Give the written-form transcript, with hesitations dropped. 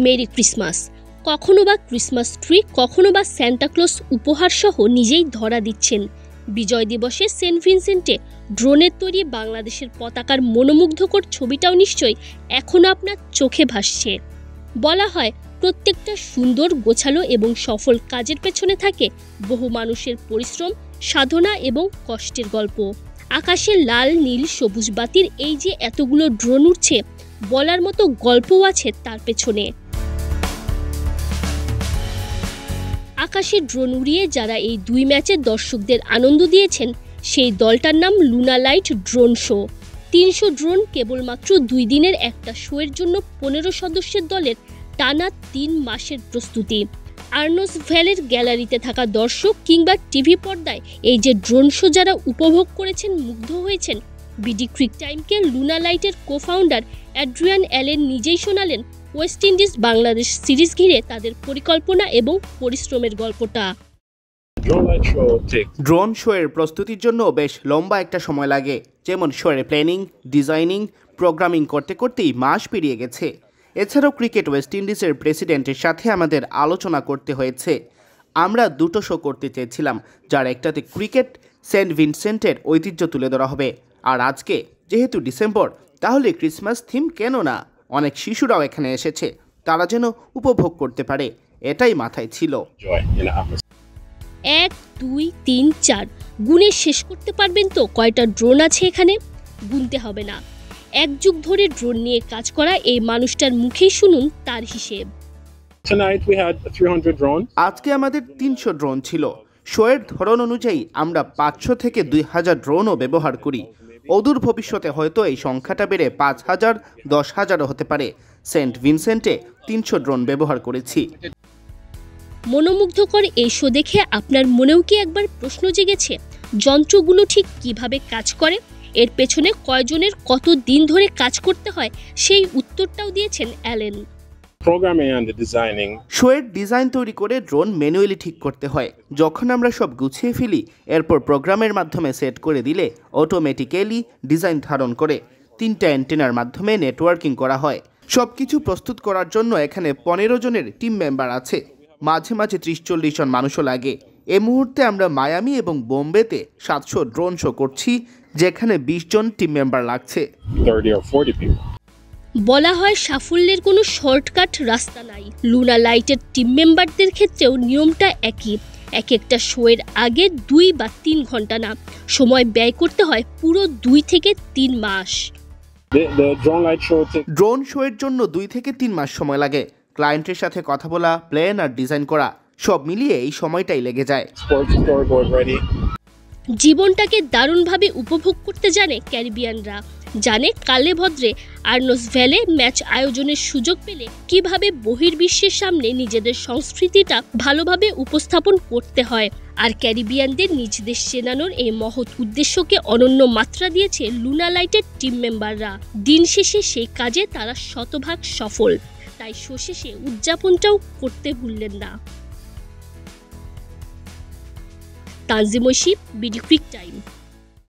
Merry Christmas. কখনো বা Christmas tree, কখনো বা স্যান্টাক্লজ উপহার সহ নিজেই ধরা দিচ্ছেন। বিজয় দিবসে সেন্ট ভিনসেন্টে ড্রোনের তৈরি বাংলাদেশের পতাকার মনোমুগ্ধকর ছবিটাও নিশ্চয়ই এখনও আপনার চোখে ভাসছে। বলা হয় প্রত্যেকটা সুন্দর, গোছালো এবং সফল কাজের পেছনে থাকে বহু মানুষের পরিশ্রম, সাধনা এবং কষ্টের গল্প। আকাশে লাল, নীল, সবুজ বাতির এই যে এতগুলো ড্রোন উঠছে, বলার মতো গল্পও আছে তার পেছনে। আকাশে ড্রোন উড়িয়ে যারা এই 2 ম্যাচে দর্শকদের আনন্দ দিয়েছেন, সেই দলটার নাম Luna light drone show. 300 drone কেবলমাত্র 2 দিনের একটা শোয়ের জন্য 15 সদস্যের দলের টানা 3 মাসের প্রস্তুতি। আর্নস ভ্যালের গ্যালারিতে থাকা দর্শক কিংবা টিভি পর্দায় এই যে ড্রোন শো যারা উপভোগ করেছেন, মুগ্ধ হয়েছেন, বিডি ক্রিক টাইমকে লুনা লাইটের কো-ফাউন্ডার অ্যাড্রিয়ান অ্যালেন নিজেই শোনালেন ওয়েস্ট ইন্ডিজ বাংলাদেশ সিরিজ ঘিরে তাদের পরিকল্পনা এবং পরিশ্রমের গল্পটা। ড্রোন শো এর প্রস্তুতির জন্য বেশ লম্বা একটা সময় লাগে। যেমন শোয়ের প্ল্যানিং, ডিজাইনিং, প্রোগ্রামিং করতে করতেই মাস পেরিয়ে গেছে। এছাড়াও ক্রিকেট ওয়েস্ট ইন্ডিজের প্রেসিডেন্টের সাথে আমাদের আলোচনা করতে হয়েছে। আমরা 2টো শো করতে চেয়েছিলাম, যার একটাতে ক্রিকেট সেন্ট ভিনসেন্টের ঐতিহ্য তুলে ধরা হবে, আর আজকে যেহেতু ডিসেম্বর, তাহলে ক্রিসমাস থিম কেন না? অনেক শিশুরাও এখানে এসেছে, তারা যেন উপভোগ করতে পারে, এটাই মাথায় ছিল। 1, 2, 3, 4 গুণে শেষ করতে পারবেন তো কয়টা ড্রোন আছে এখানে? গুনতে হবে না। 1 যুগ ধরে ড্রোন নিয়ে কাজ করা এই মানুষটার মুখেই শুনুন তার হিসেব। আজকে আমাদের 300 ড্রোন ছিল। শোয়ের ধরন অনুযায়ী আমরা 500 থেকে 2000 ড্রোনও ব্যবহার করি। অদূর ভবিষ্যতে হয়তো এই সংখ্যাটা বেড়ে 5000, 10,000ও হতে পারে। সেন্ট ভিনসেন্টে 300 ড্রোন ব্যবহার করেছি। মনোমুগ্ধকর এই শো দেখে আপনার মনেও কি একবার প্রশ্ন জেগেছে, যন্ত্রগুলো ঠিক কিভাবে কাজ করে, এর পেছনে কয়জনের কত দিন ধরে কাজ করতে হয়, সেই উত্তরটাও দিয়েছেন অ্যালেন। শোয়ের ডিজাইন তৈরি করে ড্রোন ম্যানুয়ালি ঠিক করতে হয়। যখন আমরা সব গুছিয়ে ফেলি, এরপর প্রোগ্রামের মাধ্যমে সেট করে দিলে অটোমেটিক্যালি ডিজাইন ধারণ করে 3টা অ্যান্টেনার মাধ্যমে নেটওয়ার্কিং করা হয়। সব কিছু প্রস্তুত করার জন্য এখানে 15 জনের টিম মেম্বার আছে। মাঝে মাঝে 30-40 জন মানুষও লাগে। এই মুহূর্তে আমরা মায়ামি এবং বোম্বেতে 700 ড্রোন শো করছি, যেখানে 20 জন টিম মেম্বার লাগছে। বলা হয় সাফল্যের কোনো শর্টকাট রাস্তা নাই। লুনা লাইটের টিম মেম্বারদের ক্ষেত্রেও নিয়মটা একই। একটা শোয়ের আগে 2 বা 3 ঘন্টা না, সময় ব্যয় করতে হয় পুরো 2 থেকে 3 মাস। ড্রোন শো এর জন্য 2 থেকে 3 মাস সময় লাগে। ক্লায়েন্টের সাথে কথা বলা, প্ল্যান আর ডিজাইন করা, সব মিলিয়ে এই সময়টাই লেগে যায়। জীবনটাকে দারুণভাবে উপভোগ করতে জানে ক্যারিবিয়ানরা, জানে কালে ভদ্রে আর্নস ভ্যালে ম্যাচ আয়োজনের সুযোগ পেলে কিভাবে বহির্বিশ্বের সামনে নিজেদের সংস্কৃতিটা ভালোভাবে উপস্থাপন করতে হয়। আর ক্যারিবিয়ানদের নিজ দেশ চেনানোর এই মহৎ উদ্দেশ্যকে অনন্য মাত্রা দিয়েছে লুনা লাইটের টিম মেম্বাররা। দিন শেষে সেই কাজে তারা শতভাগ সফল, তাই শো শেষে উদযাপনটাও করতে ভুললেন না। Tanjim Oishi, BD Cric time.